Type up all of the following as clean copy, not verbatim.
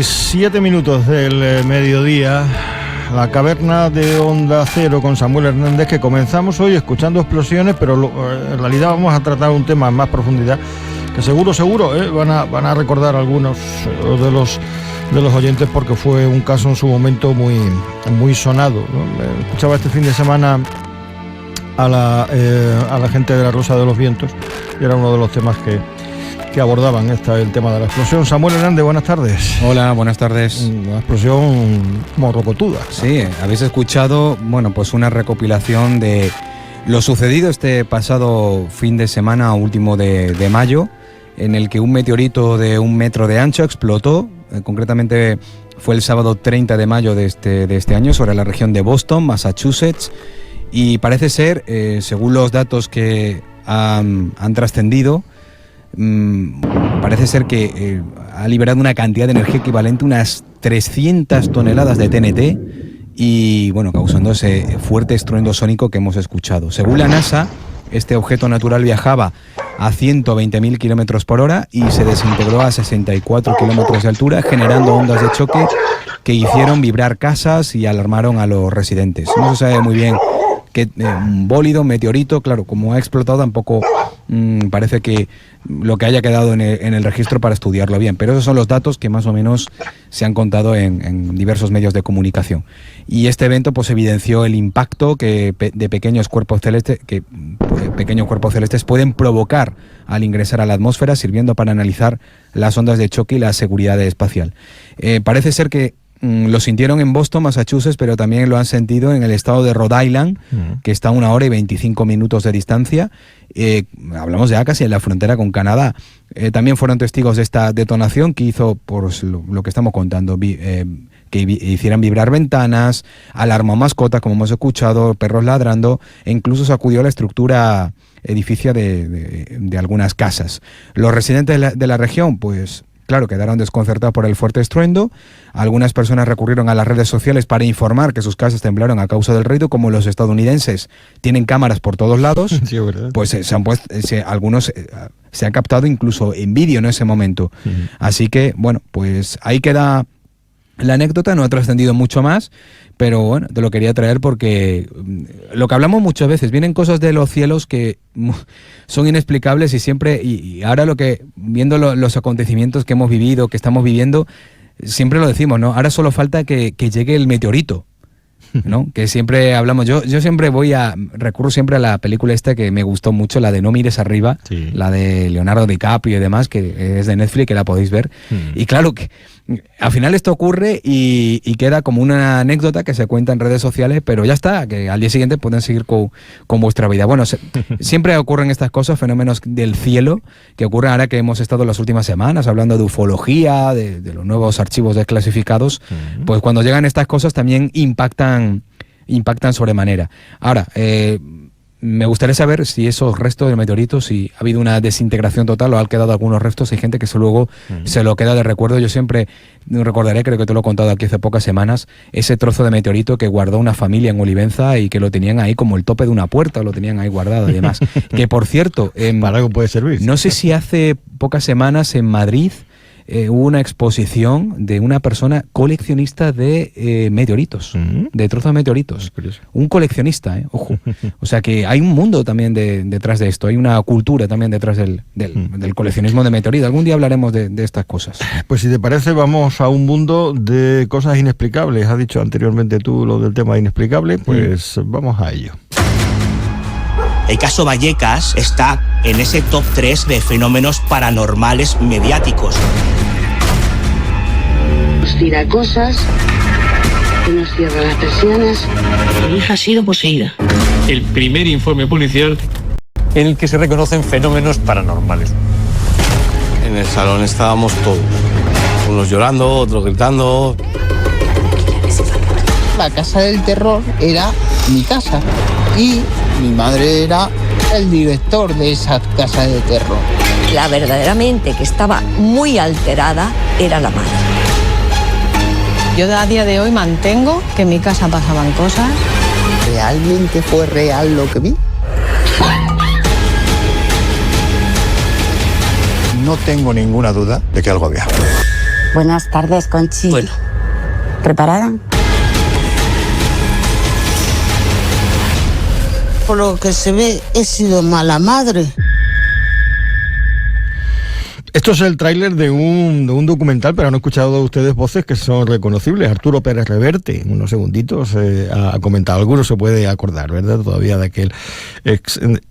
7 del mediodía, la caverna de Onda Cero con Samuel Hernández, que comenzamos hoy escuchando explosiones, pero en realidad vamos a tratar un tema en más profundidad, que seguro van a recordar algunos de los oyentes, porque fue un caso en su momento muy sonado, ¿no? Escuchaba este fin de semana a la gente de la Rosa de los Vientos, y era uno de los temas que abordaban el tema de la explosión. Samuel Hernández, buenas tardes. Hola, buenas tardes. Una explosión morrocotuda. Sí, habéis escuchado, pues una recopilación de lo sucedido este pasado fin de semana último de mayo, en el que un meteorito de 1 metro de ancho explotó. Concretamente fue el sábado 30 de mayo de este año, sobre la región de Boston, Massachusetts, y parece ser, según los datos que han trascendido, parece ser que ha liberado una cantidad de energía equivalente a unas 300 toneladas de TNT y, causando ese fuerte estruendo sónico que hemos escuchado. Según la NASA, este objeto natural viajaba a 120.000 kilómetros por hora y se desintegró a 64 kilómetros de altura, generando ondas de choque que hicieron vibrar casas y alarmaron a los residentes. No se sabe muy bien que un bólido, un meteorito, claro, como ha explotado tampoco parece que lo que haya quedado en el registro para estudiarlo bien, pero esos son los datos que más o menos se han contado en diversos medios de comunicación. Y este evento pues evidenció el impacto que pequeños cuerpos celestes pueden provocar al ingresar a la atmósfera, sirviendo para analizar las ondas de choque y la seguridad espacial. Parece ser que lo sintieron en Boston, Massachusetts, pero también lo han sentido en el estado de Rhode Island, que está a 1 hora y 25 minutos de distancia. Hablamos ya casi en la frontera con Canadá. También fueron testigos de esta detonación que hizo, por lo que estamos contando, que hicieran vibrar ventanas, alarmó mascotas, como hemos escuchado, perros ladrando, e incluso sacudió la estructura edificia de algunas casas. Los residentes de la región, pues claro, quedaron desconcertados por el fuerte estruendo. Algunas personas recurrieron a las redes sociales para informar que sus casas temblaron a causa del ruido. Como los estadounidenses tienen cámaras por todos lados, sí, pues algunos se han captado incluso en vídeo en ese momento. Así que, pues ahí queda la anécdota. No ha trascendido mucho más, pero te lo quería traer porque lo que hablamos muchas veces, vienen cosas de los cielos que son inexplicables y ahora viendo los acontecimientos que hemos vivido, que estamos viviendo, siempre lo decimos, ¿no? Ahora solo falta que llegue el meteorito, ¿no? Que siempre hablamos, yo siempre recurro siempre a la película esta que me gustó mucho, la de No mires arriba, sí, la de Leonardo DiCaprio y demás, que es de Netflix, que la podéis ver. Y claro que al final esto ocurre y queda como una anécdota que se cuenta en redes sociales, pero ya está, que al día siguiente pueden seguir con vuestra vida. Siempre ocurren estas cosas, fenómenos del cielo, que ocurren ahora que hemos estado las últimas semanas hablando de ufología, de los nuevos archivos desclasificados. Pues cuando llegan estas cosas también impactan sobremanera. Ahora, me gustaría saber si esos restos de meteoritos, si ha habido una desintegración total o han quedado algunos restos. Hay gente que luego se lo queda de recuerdo. Yo siempre recordaré, creo que te lo he contado aquí hace pocas semanas, ese trozo de meteorito que guardó una familia en Olivenza y que lo tenían ahí como el tope de una puerta, lo tenían ahí guardado y demás. Que por cierto, para algo puede servir. No sé si hace pocas semanas en Madrid hubo una exposición de una persona coleccionista de meteoritos, de trozos de meteoritos. Un coleccionista, ojo. O sea que hay un mundo también detrás de esto, hay una cultura también detrás del coleccionismo de meteoritos. Algún día hablaremos de estas cosas. Pues si te parece, vamos a un mundo de cosas inexplicables. Has dicho anteriormente tú lo del tema inexplicable, pues vamos a ello. El caso Vallecas está en ese top 3 de fenómenos paranormales mediáticos. Nos tira cosas, que nos cierra las persianas. Mi hija ha sido poseída. El primer informe policial en el que se reconocen fenómenos paranormales. En el salón estábamos todos, unos llorando, otros gritando. La casa del terror era mi casa y mi madre era el director de esa casa de terror. La verdaderamente que estaba muy alterada era la madre. Yo a día de hoy mantengo que en mi casa pasaban cosas. ¿Realmente fue real lo que vi? No tengo ninguna duda de que algo había. Buenas tardes, Conchi. Bueno. ¿Preparada? Por lo que se ve, he sido mala madre. Esto es el tráiler de un documental, pero han escuchado ustedes voces que son reconocibles. Arturo Pérez Reverte, en unos segunditos, ha comentado. Alguno se puede acordar, ¿verdad?, todavía de aquel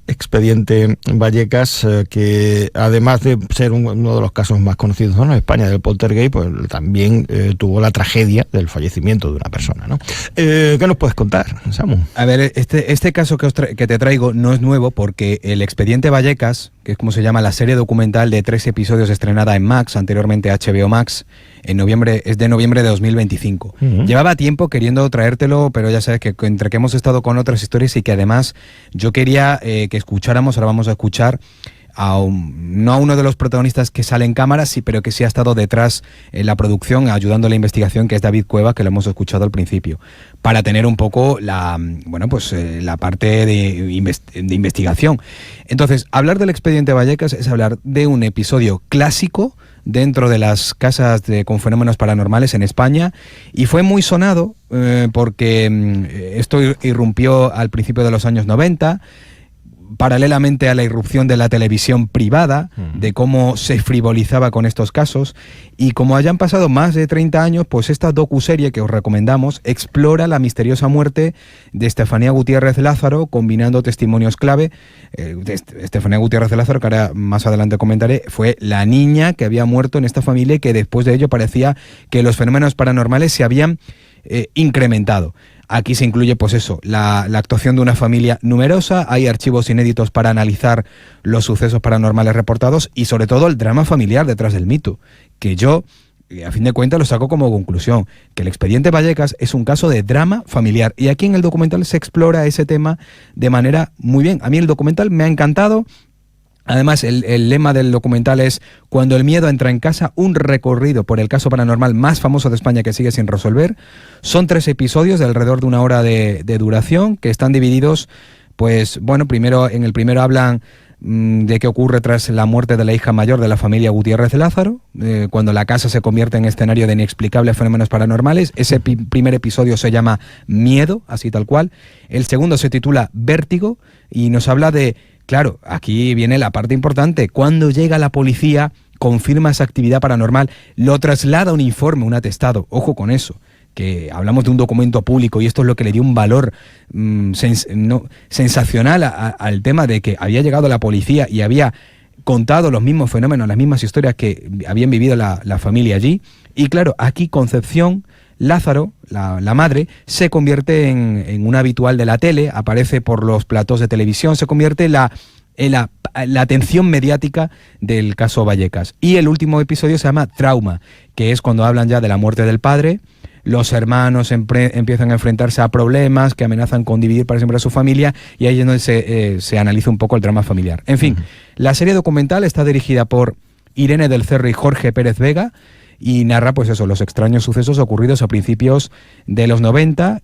expediente Vallecas, que además de ser uno de los casos más conocidos en España del poltergeist, pues también tuvo la tragedia del fallecimiento de una persona, ¿no? ¿Qué nos puedes contar, Samu? A ver, este caso que te traigo no es nuevo, porque el expediente Vallecas, que es como se llama la serie documental de 3 episodios estrenada en Max, anteriormente HBO Max, es de noviembre de 2025. Llevaba tiempo queriendo traértelo, pero ya sabes que entre que hemos estado con otras historias y que además yo quería que escucháramos, ahora vamos a escuchar no a uno de los protagonistas que sale en cámara, sí, pero que sí ha estado detrás en la producción, ayudando a la investigación, que es David Cueva, que lo hemos escuchado al principio, para tener un poco la parte de investigación. Entonces, hablar del expediente Vallecas es hablar de un episodio clásico dentro de las casas con fenómenos paranormales en España, y fue muy sonado porque esto irrumpió al principio de los años 90, paralelamente a la irrupción de la televisión privada, de cómo se frivolizaba con estos casos, y como hayan pasado más de 30 años, pues esta docuserie que os recomendamos explora la misteriosa muerte de Estefanía Gutiérrez Lázaro, combinando testimonios clave. Estefanía Gutiérrez Lázaro, que ahora más adelante comentaré, fue la niña que había muerto en esta familia y que después de ello parecía que los fenómenos paranormales se habían incrementado. Aquí se incluye, pues eso, la actuación de una familia numerosa, hay archivos inéditos para analizar los sucesos paranormales reportados y sobre todo el drama familiar detrás del mito, que yo, a fin de cuentas, lo saco como conclusión, que el expediente Vallecas es un caso de drama familiar, y aquí en el documental se explora ese tema de manera muy bien. A mí el documental me ha encantado. Además, el lema del documental es: cuando el miedo entra en casa, un recorrido por el caso paranormal más famoso de España que sigue sin resolver. Son 3 episodios de alrededor de 1 hora de duración, que están divididos, pues bueno, en el primero hablan de qué ocurre tras la muerte de la hija mayor de la familia Gutiérrez Lázaro, cuando la casa se convierte en escenario de inexplicables fenómenos paranormales. Ese primer episodio se llama Miedo, así tal cual. El segundo se titula Vértigo y nos habla de... Claro, aquí viene la parte importante. Cuando llega la policía, confirma esa actividad paranormal, lo traslada a un informe, un atestado. Ojo con eso, que hablamos de un documento público, y esto es lo que le dio un valor sensacional al tema de que había llegado la policía y había contado los mismos fenómenos, las mismas historias que habían vivido la familia allí. Y claro, aquí Concepción Lázaro, la madre, se convierte en una habitual de la tele, aparece por los platós de televisión, se convierte en la atención mediática del caso Vallecas. Y el último episodio se llama Trauma, que es cuando hablan ya de la muerte del padre. Los hermanos empiezan a enfrentarse a problemas que amenazan con dividir para siempre a su familia, y ahí es donde se analiza un poco el drama familiar. En fin, la serie documental está dirigida por Irene del Cerro y Jorge Pérez Vega, y narra, pues eso, los extraños sucesos ocurridos a principios de los 90,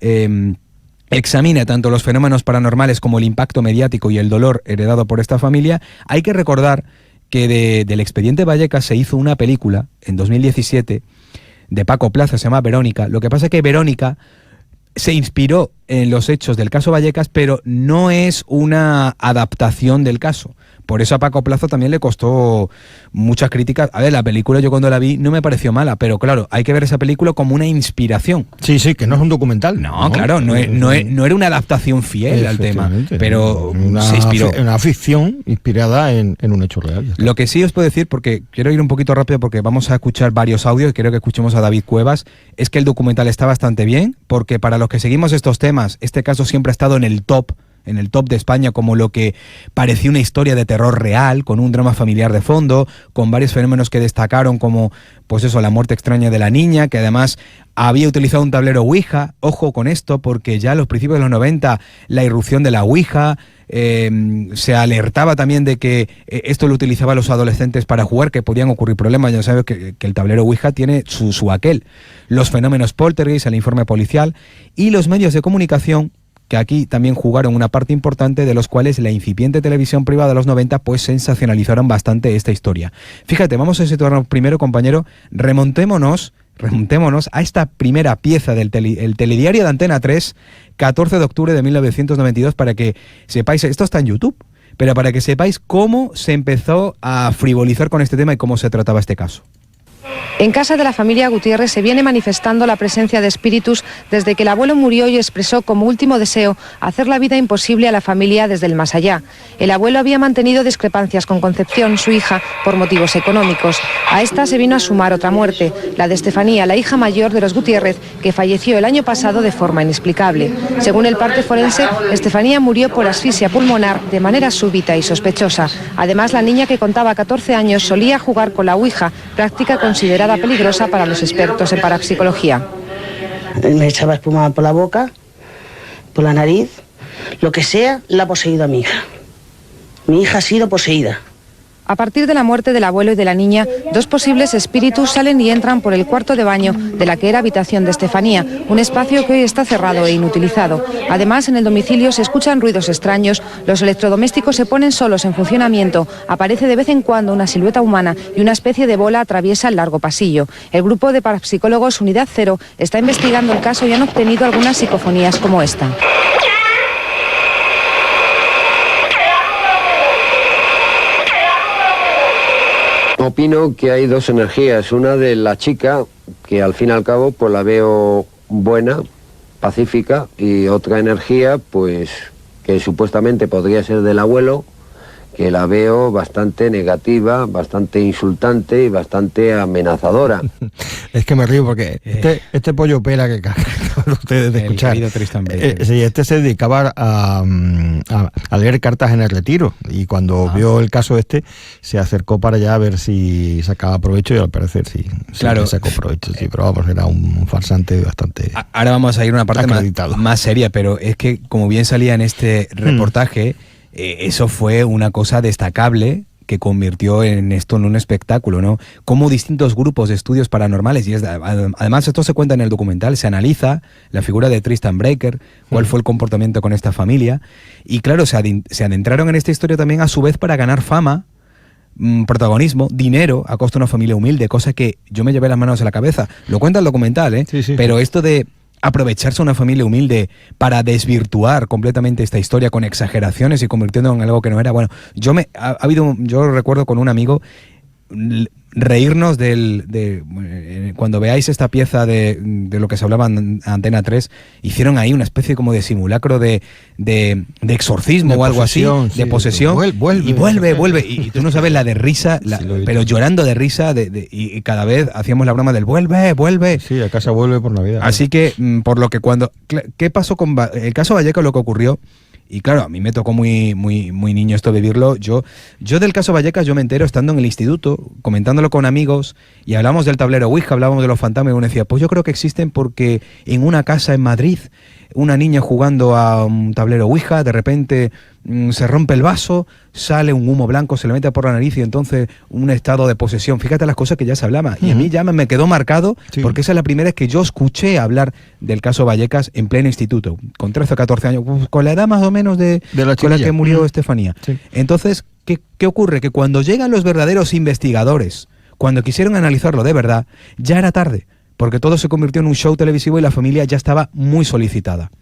examina tanto los fenómenos paranormales como el impacto mediático y el dolor heredado por esta familia. Hay que recordar que del expediente Vallecas se hizo una película en 2017 de Paco Plaza, se llama Verónica. Lo que pasa es que Verónica se inspiró en los hechos del caso Vallecas, pero no es una adaptación del caso. Por eso a Paco Plaza también le costó muchas críticas. A ver, la película yo cuando la vi no me pareció mala, pero claro, hay que ver esa película como una inspiración. Sí, que no es un documental. No, claro, no era una adaptación fiel al tema, pero se inspiró. Una ficción inspirada en un hecho real. Lo que sí os puedo decir, porque quiero ir un poquito rápido porque vamos a escuchar varios audios y quiero que escuchemos a David Cuevas, es que el documental está bastante bien, porque para los que seguimos estos temas, este caso siempre ha estado en el top de España como lo que parecía una historia de terror real, con un drama familiar de fondo, con varios fenómenos que destacaron, como pues eso, la muerte extraña de la niña, que además había utilizado un tablero Ouija. Ojo con esto, porque ya a los principios de los 90 la irrupción de la Ouija, se alertaba también de que esto lo utilizaban los adolescentes para jugar, que podían ocurrir problemas. Ya sabes que el tablero Ouija tiene su aquel. Los fenómenos poltergeist, el informe policial y los medios de comunicación que aquí también jugaron una parte importante, de los cuales la incipiente televisión privada de los 90 pues sensacionalizaron bastante esta historia. Fíjate, vamos a situarnos primero, compañero, remontémonos a esta primera pieza del el telediario de Antena 3, 14 de octubre de 1992, para que sepáis, esto está en YouTube, pero para que sepáis cómo se empezó a frivolizar con este tema y cómo se trataba este caso. En casa de la familia Gutiérrez se viene manifestando la presencia de espíritus desde que el abuelo murió y expresó como último deseo hacer la vida imposible a la familia desde el más allá. El abuelo había mantenido discrepancias con Concepción, su hija, por motivos económicos. A esta se vino a sumar otra muerte, la de Estefanía, la hija mayor de los Gutiérrez, que falleció el año pasado de forma inexplicable. Según el parte forense, Estefanía murió por asfixia pulmonar de manera súbita y sospechosa. Además, la niña, que contaba 14 años, solía jugar con la ouija, práctica considerada peligrosa para los expertos en parapsicología. Me echaba espuma por la boca, por la nariz, lo que sea, la ha poseído a mi hija. Mi hija ha sido poseída. A partir de la muerte del abuelo y de la niña, dos posibles espíritus salen y entran por el cuarto de baño de la que era habitación de Estefanía, un espacio que hoy está cerrado e inutilizado. Además, en el domicilio se escuchan ruidos extraños, los electrodomésticos se ponen solos en funcionamiento, aparece de vez en cuando una silueta humana y una especie de bola atraviesa el largo pasillo. El grupo de parapsicólogos Unidad Cero está investigando el caso y han obtenido algunas psicofonías como esta. Opino que hay dos energías, una de la chica, que al fin y al cabo pues la veo buena, pacífica, y otra energía pues que supuestamente podría ser del abuelo, que la veo bastante negativa, bastante insultante y bastante amenazadora. Es que me río porque este pollo pela que acaban ustedes de escuchar, este se dedicaba a leer cartas en el retiro, y cuando vio el caso se acercó para allá a ver si sacaba provecho, y al parecer sí claro, sacó provecho, sí, pero vamos, era un farsante bastante. Ahora vamos a ir a una parte más seria, pero es que, como bien salía en este reportaje, eso fue una cosa destacable que convirtió esto en un espectáculo, ¿no? Como distintos grupos de estudios paranormales, y además esto se cuenta en el documental, se analiza la figura de Tristan Breaker, cuál fue el comportamiento con esta familia, y claro, se adentraron en esta historia también a su vez para ganar fama, protagonismo, dinero a costa de una familia humilde, cosa que yo me llevé las manos a la cabeza. Lo cuenta el documental, pero esto de aprovecharse una familia humilde para desvirtuar completamente esta historia con exageraciones y convirtiendo en algo que no era. Bueno, yo recuerdo con un amigo reírnos cuando veáis esta pieza de lo que se hablaba en Antena 3, hicieron ahí una especie como de simulacro de exorcismo o algo así, de posesión, vuelve, y tú no sabes la de risa, pero llorando de risa, y cada vez hacíamos la broma del vuelve. Sí, a casa vuelve por Navidad. Así que, por lo que ¿qué pasó con el caso Vallecas? Lo que ocurrió, y claro, a mí me tocó muy niño esto vivirlo. Yo del caso Vallecas yo me entero estando en el instituto, comentándolo con amigos, y hablamos del tablero Ouija, hablábamos de los fantasmas, y uno decía, pues yo creo que existen porque en una casa en Madrid, una niña jugando a un tablero Ouija, de repente se rompe el vaso, sale un humo blanco, se le mete por la nariz, y entonces un estado de posesión. Fíjate las cosas que ya se hablaban, y a mí ya me quedó marcado, porque esa es la primera vez que yo escuché hablar del caso Vallecas en pleno instituto, con 13 o 14 años, con la edad más o menos de con la que murió Estefanía. Entonces, ¿qué ocurre? Que cuando llegan los verdaderos investigadores, cuando quisieron analizarlo de verdad, ya era tarde, porque todo se convirtió en un show televisivo y la familia ya estaba muy solicitada.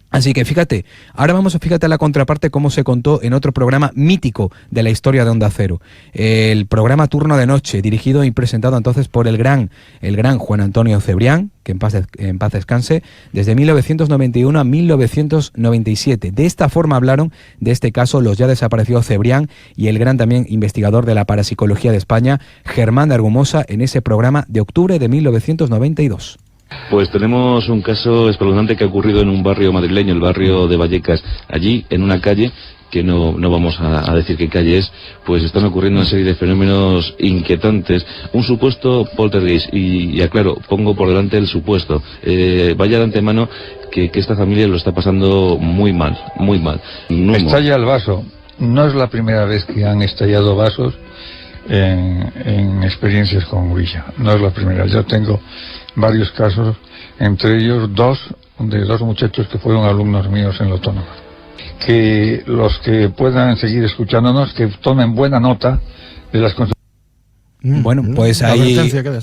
Así que fíjate, ahora fíjate a la contraparte cómo se contó en otro programa mítico de la historia de Onda Cero. El programa Turno de Noche, dirigido y presentado entonces por el gran Juan Antonio Cebrián, que en paz descanse, desde 1991 a 1997. De esta forma hablaron de este caso los ya desaparecidos Cebrián y el gran también investigador de la parapsicología de España, Germán de Argumosa, en ese programa de octubre de 1992. Pues tenemos un caso espeluznante que ha ocurrido en un barrio madrileño, el barrio de Vallecas. Allí, en una calle, que no vamos a decir qué calle es, pues están ocurriendo una serie de fenómenos inquietantes. Un supuesto poltergeist, y aclaro, pongo por delante el supuesto. Vaya de antemano que esta familia lo está pasando muy mal, muy mal. Estalla el vaso. No es la primera vez que han estallado vasos en experiencias con Ouija. No es la primera. Yo tengo varios casos, entre ellos 2 de dos muchachos que fueron alumnos míos en la Autónoma. Que los que puedan seguir escuchándonos, que tomen buena nota de las consecuencias. Bueno, pues ahí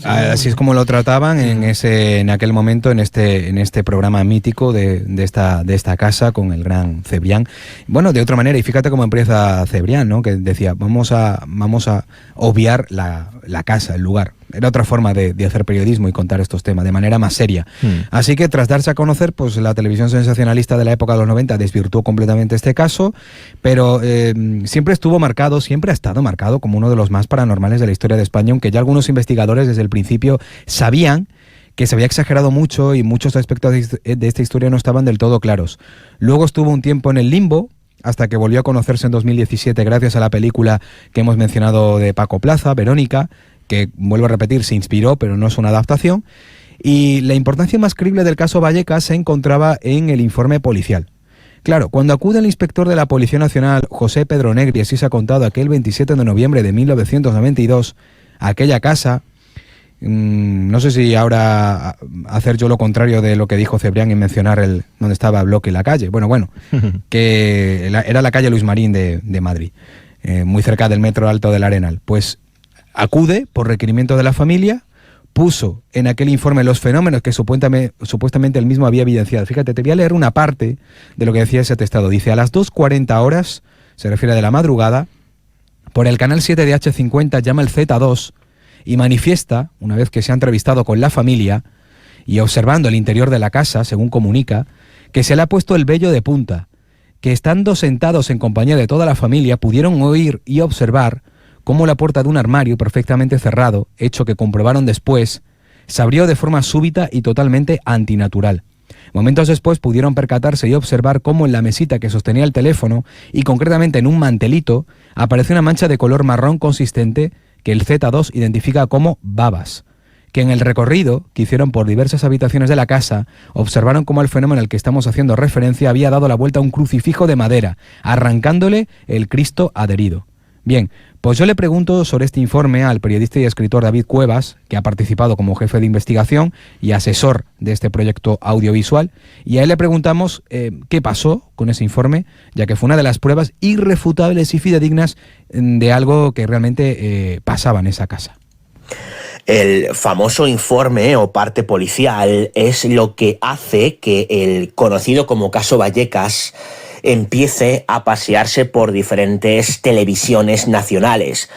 así es como lo trataban en aquel momento en este programa mítico de esta casa con el gran Cebrián. Bueno, de otra manera, y fíjate cómo empieza Cebrián, ¿no? Que decía, vamos a obviar la casa, el lugar. Era otra forma de hacer periodismo y contar estos temas de manera más seria. Así que tras darse a conocer, pues la televisión sensacionalista de la época de los 90 desvirtuó completamente este caso, pero siempre ha estado marcado como uno de los más paranormales de la historia de España, aunque ya algunos investigadores desde el principio sabían que se había exagerado mucho y muchos aspectos de esta historia no estaban del todo claros. Luego estuvo un tiempo en el limbo, hasta que volvió a conocerse en 2017 gracias a la película que hemos mencionado de Paco Plaza, Verónica, que, vuelvo a repetir, se inspiró, pero no es una adaptación. Y la importancia más creíble del caso Vallecas se encontraba en el informe policial. Claro, cuando acude el inspector de la Policía Nacional, José Pedro Negri, así se ha contado, aquel 27 de noviembre de 1992, a aquella casa, no sé si ahora hacer yo lo contrario de lo que dijo Cebrián y mencionar donde estaba el bloque y la calle. Bueno, que era la calle Luis Marín de Madrid, muy cerca del metro Alto del Arenal. Pues acude por requerimiento de la familia, puso en aquel informe los fenómenos que supuestamente él mismo había evidenciado. Fíjate, te voy a leer una parte de lo que decía ese atestado. Dice, a las 2:40 horas, se refiere de la madrugada, por el canal 7 de H50 llama el Z2 y manifiesta, una vez que se ha entrevistado con la familia y observando el interior de la casa, según comunica, que se le ha puesto el vello de punta, que estando sentados en compañía de toda la familia pudieron oír y observar cómo la puerta de un armario perfectamente cerrado, hecho que comprobaron después, se abrió de forma súbita y totalmente antinatural. Momentos después pudieron percatarse y observar cómo en la mesita que sostenía el teléfono, y concretamente en un mantelito, apareció una mancha de color marrón consistente que el Z2 identifica como babas, que en el recorrido que hicieron por diversas habitaciones de la casa, observaron cómo el fenómeno al que estamos haciendo referencia había dado la vuelta a un crucifijo de madera, arrancándole el Cristo adherido. Bien, pues yo le pregunto sobre este informe al periodista y escritor David Cuevas, que ha participado como jefe de investigación y asesor de este proyecto audiovisual, y a él le preguntamos qué pasó con ese informe, ya que fue una de las pruebas irrefutables y fidedignas de algo que realmente pasaba en esa casa. El famoso informe o parte policial es lo que hace que el conocido como caso Vallecas empiece a pasearse por diferentes televisiones nacionales.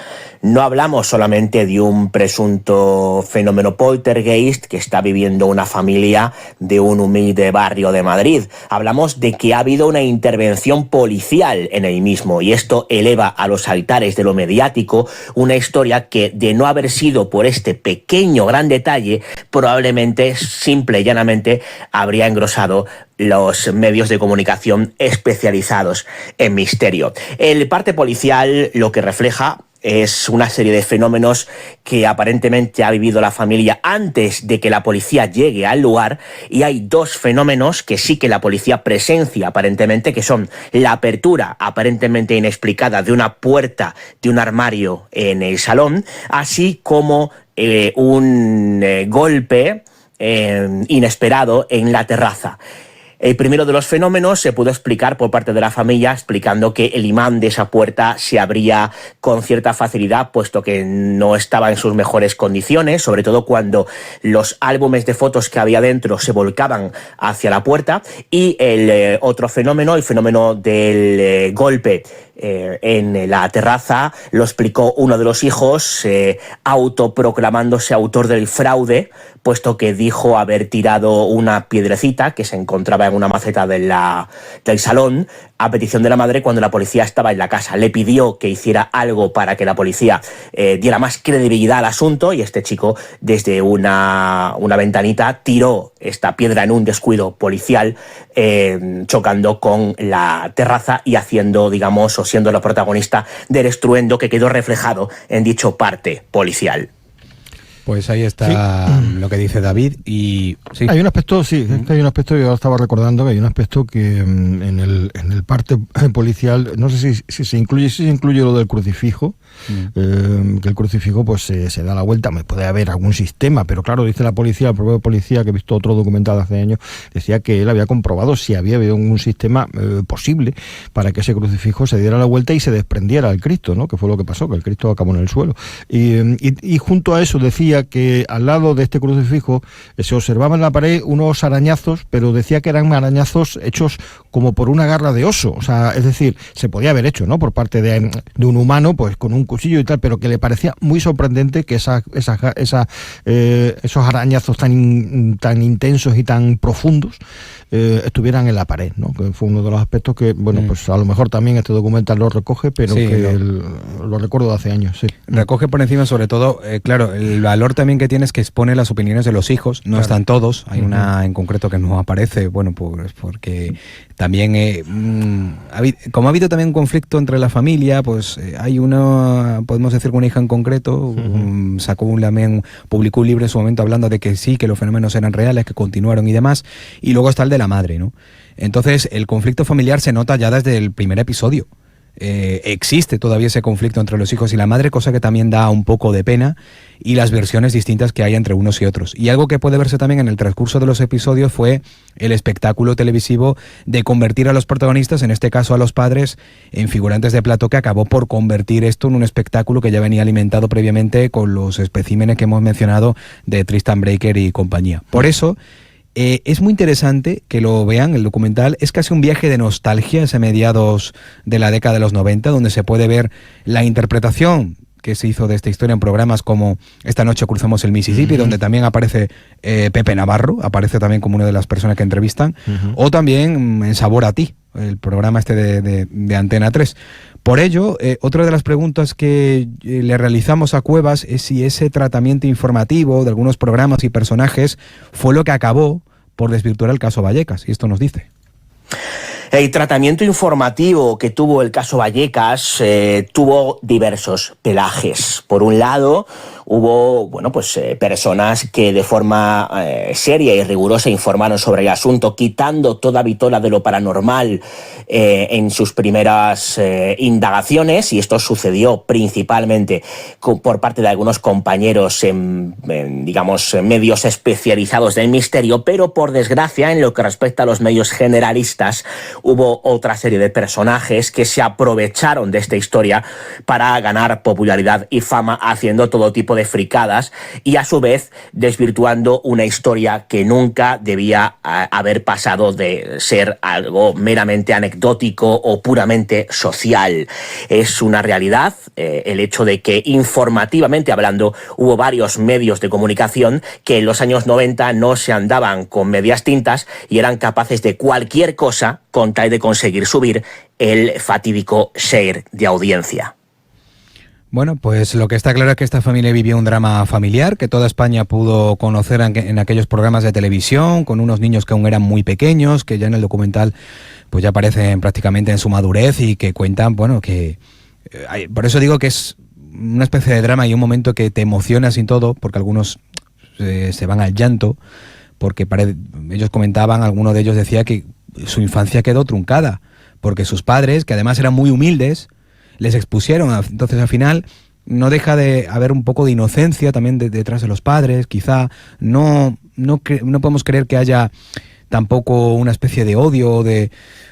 No hablamos solamente de un presunto fenómeno poltergeist que está viviendo una familia de un humilde barrio de Madrid. Hablamos de que ha habido una intervención policial en el mismo, y esto eleva a los altares de lo mediático una historia que, de no haber sido por este pequeño gran detalle, probablemente, simple y llanamente, habría engrosado los medios de comunicación especializados en misterio. El parte policial lo que refleja es una serie de fenómenos que aparentemente ha vivido la familia antes de que la policía llegue al lugar, y hay dos fenómenos que sí que la policía presencia aparentemente, que son la apertura aparentemente inexplicada de una puerta de un armario en el salón, así como un golpe inesperado en la terraza. El primero de los fenómenos se pudo explicar por parte de la familia, explicando que el imán de esa puerta se abría con cierta facilidad, puesto que no estaba en sus mejores condiciones, sobre todo cuando los álbumes de fotos que había dentro se volcaban hacia la puerta. Y el otro fenómeno, el fenómeno del golpe en la terraza, lo explicó uno de los hijos, autoproclamándose autor del fraude, puesto que dijo haber tirado una piedrecita que se encontraba en una maceta del salón a petición de la madre cuando la policía estaba en la casa. Le pidió que hiciera algo para que la policía diera más credibilidad al asunto, y este chico desde una ventanita tiró esta piedra en un descuido policial, chocando con la terraza y haciendo, digamos, o siendo la protagonista del estruendo que quedó reflejado en dicho parte policial. Pues ahí está lo que dice David y sí. Hay un aspecto, hay un aspecto, yo estaba recordando que hay un aspecto que en el parte policial, no sé si se incluye lo del crucifijo, que el crucifijo pues se da la vuelta, puede haber algún sistema, pero claro, dice la policía, el propio policía, que he visto otro documental hace años, decía que él había comprobado si había habido un sistema posible para que ese crucifijo se diera la vuelta y se desprendiera del Cristo, ¿no? Que fue lo que pasó, que el Cristo acabó en el suelo. Y junto a eso decía que al lado de este crucifijo se observaban en la pared unos arañazos, pero decía que eran arañazos hechos como por una garra de oso, o sea, es decir, se podía haber hecho, ¿no?, por parte de un humano, pues con un cuchillo y tal, pero que le parecía muy sorprendente que esos arañazos tan intensos y tan profundos estuvieran en la pared, ¿no? Que fue uno de los aspectos que, bueno, pues a lo mejor también este documental lo recoge, pero sí, que lo recuerdo de hace años, sí. Recoge por encima, sobre todo, claro, el valor también que tiene es que expone las opiniones de los hijos, no están todos, hay una en concreto que no aparece, bueno, pues porque también, como ha habido también un conflicto entre la familia, pues hay una, podemos decir que una hija en concreto, publicó un libro en su momento hablando de que sí, que los fenómenos eran reales, que continuaron y demás, y luego está el de la madre, ¿no? Entonces, el conflicto familiar se nota ya desde el primer episodio. Existe todavía ese conflicto entre los hijos y la madre, cosa que también da un poco de pena, y las versiones distintas que hay entre unos y otros. Y algo que puede verse también en el transcurso de los episodios fue el espectáculo televisivo de convertir a los protagonistas, en este caso a los padres, en figurantes de plato, que acabó por convertir esto en un espectáculo que ya venía alimentado previamente con los especímenes que hemos mencionado de Tristan Breaker y compañía. Por eso es muy interesante que lo vean, el documental. Es casi un viaje de nostalgia hacia mediados de la década de los 90, donde se puede ver la interpretación que se hizo de esta historia en programas como Esta noche cruzamos el Mississippi, donde también aparece Pepe Navarro, aparece también como una de las personas que entrevistan, o también en Sabor a ti, el programa este de Antena 3. Por ello, otra de las preguntas que le realizamos a Cuevas es si ese tratamiento informativo de algunos programas y personajes fue lo que acabó por desvirtuar el caso Vallecas, y esto nos dice. El tratamiento informativo que tuvo el caso Vallecas tuvo diversos pelajes. Por un lado, hubo personas que de forma seria y rigurosa informaron sobre el asunto, quitando toda vitola de lo paranormal en sus primeras indagaciones, y esto sucedió principalmente por parte de algunos compañeros en medios especializados del misterio, pero por desgracia, en lo que respecta a los medios generalistas, hubo otra serie de personajes que se aprovecharon de esta historia para ganar popularidad y fama, haciendo todo tipo de fricadas y a su vez desvirtuando una historia que nunca debía haber pasado de ser algo meramente anecdótico o puramente social. Es una realidad el hecho de que, informativamente hablando, hubo varios medios de comunicación que en los años 90 no se andaban con medias tintas y eran capaces de cualquier cosa con tal de conseguir subir el fatídico share de audiencia. Bueno, pues lo que está claro es que esta familia vivió un drama familiar que toda España pudo conocer en aquellos programas de televisión, con unos niños que aún eran muy pequeños, que ya en el documental pues ya aparecen prácticamente en su madurez y que cuentan, bueno, que por eso digo que es una especie de drama y un momento que te emociona sin todo, porque algunos se van al llanto, porque ellos comentaban, alguno de ellos decía que su infancia quedó truncada, porque sus padres, que además eran muy humildes, les expusieron. Entonces al final no deja de haber un poco de inocencia también detrás de los padres. Quizá no podemos creer que haya tampoco una especie de odio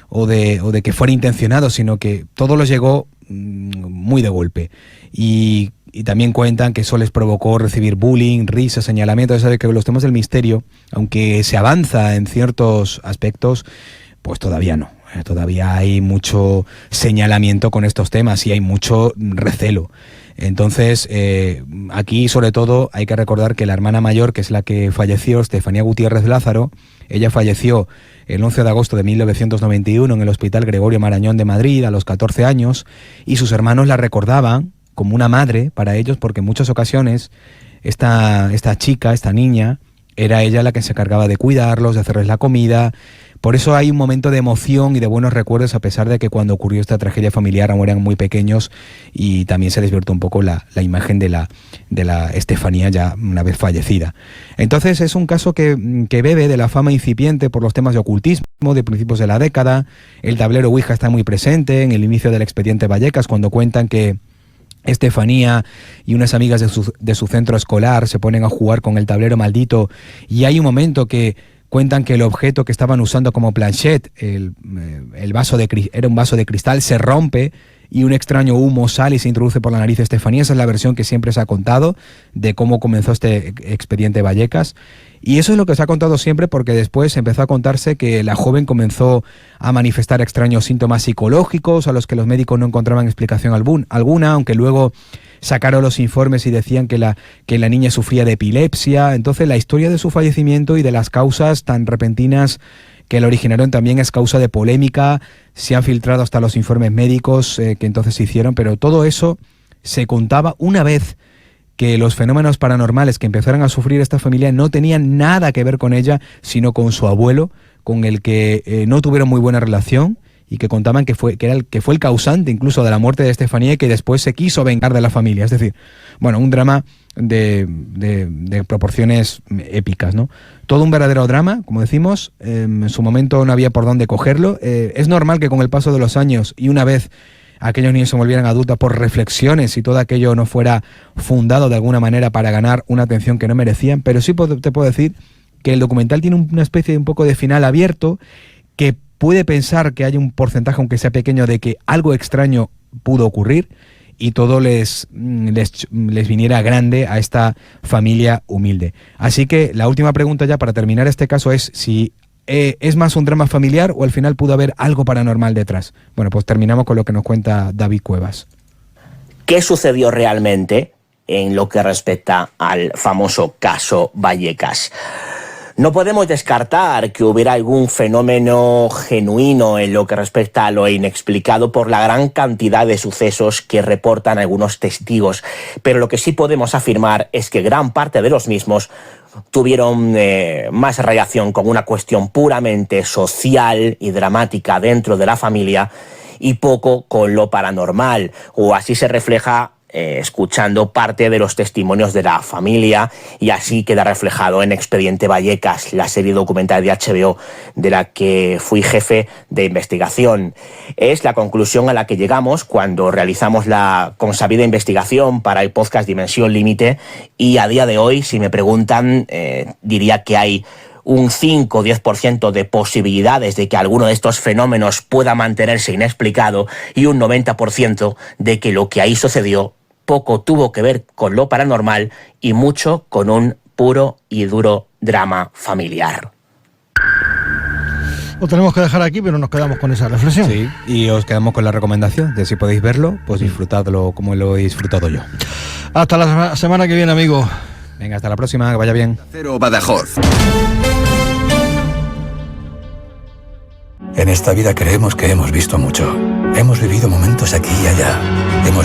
o de que fuera intencionado, sino que todo les llegó muy de golpe. Y también cuentan que eso les provocó recibir bullying, risas, señalamientos. Sabe que los temas del misterio, aunque se avanza en ciertos aspectos, pues todavía no. Todavía hay mucho señalamiento con estos temas y hay mucho recelo. Entonces, aquí sobre todo hay que recordar que la hermana mayor, que es la que falleció, Estefanía Gutiérrez Lázaro, ella falleció el 11 de agosto de 1991 en el Hospital Gregorio Marañón de Madrid a los 14 años, y sus hermanos la recordaban como una madre para ellos, porque en muchas ocasiones esta chica, esta niña, era ella la que se encargaba de cuidarlos, de hacerles la comida. Por eso hay un momento de emoción y de buenos recuerdos, a pesar de que cuando ocurrió esta tragedia familiar aún eran muy pequeños y también se desvirtuó un poco la imagen de la Estefanía ya una vez fallecida. Entonces es un caso que bebe de la fama incipiente por los temas de ocultismo de principios de la década. El tablero Ouija está muy presente en el inicio del expediente Vallecas, cuando cuentan que Estefanía y unas amigas de su centro escolar se ponen a jugar con el tablero maldito, y hay un momento que cuentan que el objeto que estaban usando como planchette, era un vaso de cristal, se rompe y un extraño humo sale y se introduce por la nariz de Estefanía. Esa es la versión que siempre se ha contado de cómo comenzó este expediente Vallecas. Y eso es lo que se ha contado siempre, porque después empezó a contarse que la joven comenzó a manifestar extraños síntomas psicológicos a los que los médicos no encontraban explicación alguna, aunque luego sacaron los informes y decían que la niña sufría de epilepsia. Entonces la historia de su fallecimiento y de las causas tan repentinas que la originaron también es causa de polémica. Se han filtrado hasta los informes médicos que entonces se hicieron, pero todo eso se contaba una vez que los fenómenos paranormales que empezaron a sufrir esta familia no tenían nada que ver con ella, sino con su abuelo, con el que no tuvieron muy buena relación, y que contaban que fue el causante incluso de la muerte de Estefanía, y que después se quiso vengar de la familia. Es decir, bueno, un drama de proporciones épicas, ¿no? Todo un verdadero drama, como decimos. En su momento no había por dónde cogerlo. Es normal que con el paso de los años, y una vez aquellos niños se volvieran adultos, por reflexiones y todo aquello no fuera fundado de alguna manera para ganar una atención que no merecían, pero sí te puedo decir que el documental tiene una especie de un poco de final abierto, que puede pensar que hay un porcentaje, aunque sea pequeño, de que algo extraño pudo ocurrir y todo les viniera grande a esta familia humilde. Así que la última pregunta ya para terminar este caso es si ¿es más un drama familiar o al final pudo haber algo paranormal detrás? Bueno, pues terminamos con lo que nos cuenta David Cuevas. ¿Qué sucedió realmente en lo que respecta al famoso caso Vallecas? No podemos descartar que hubiera algún fenómeno genuino en lo que respecta a lo inexplicado por la gran cantidad de sucesos que reportan algunos testigos, pero lo que sí podemos afirmar es que gran parte de los mismos tuvieron más relación con una cuestión puramente social y dramática dentro de la familia y poco con lo paranormal, o así se refleja escuchando parte de los testimonios de la familia, y así queda reflejado en Expediente Vallecas, la serie documental de HBO de la que fui jefe de investigación. Es la conclusión a la que llegamos cuando realizamos la consabida investigación para el podcast Dimensión Límite, y a día de hoy, si me preguntan, diría que hay un 5 o 10% de posibilidades de que alguno de estos fenómenos pueda mantenerse inexplicado, y un 90% de que lo que ahí sucedió poco tuvo que ver con lo paranormal y mucho con un puro y duro drama familiar. Lo tenemos que dejar aquí, pero nos quedamos con esa reflexión. Sí, y os quedamos con la recomendación de, si podéis verlo, pues disfrutadlo como lo he disfrutado yo. Hasta la semana que viene, amigo. Venga, hasta la próxima, que vaya bien. Cero Badajoz. En esta vida creemos que hemos visto mucho. Hemos vivido momentos aquí y allá. Hemos visto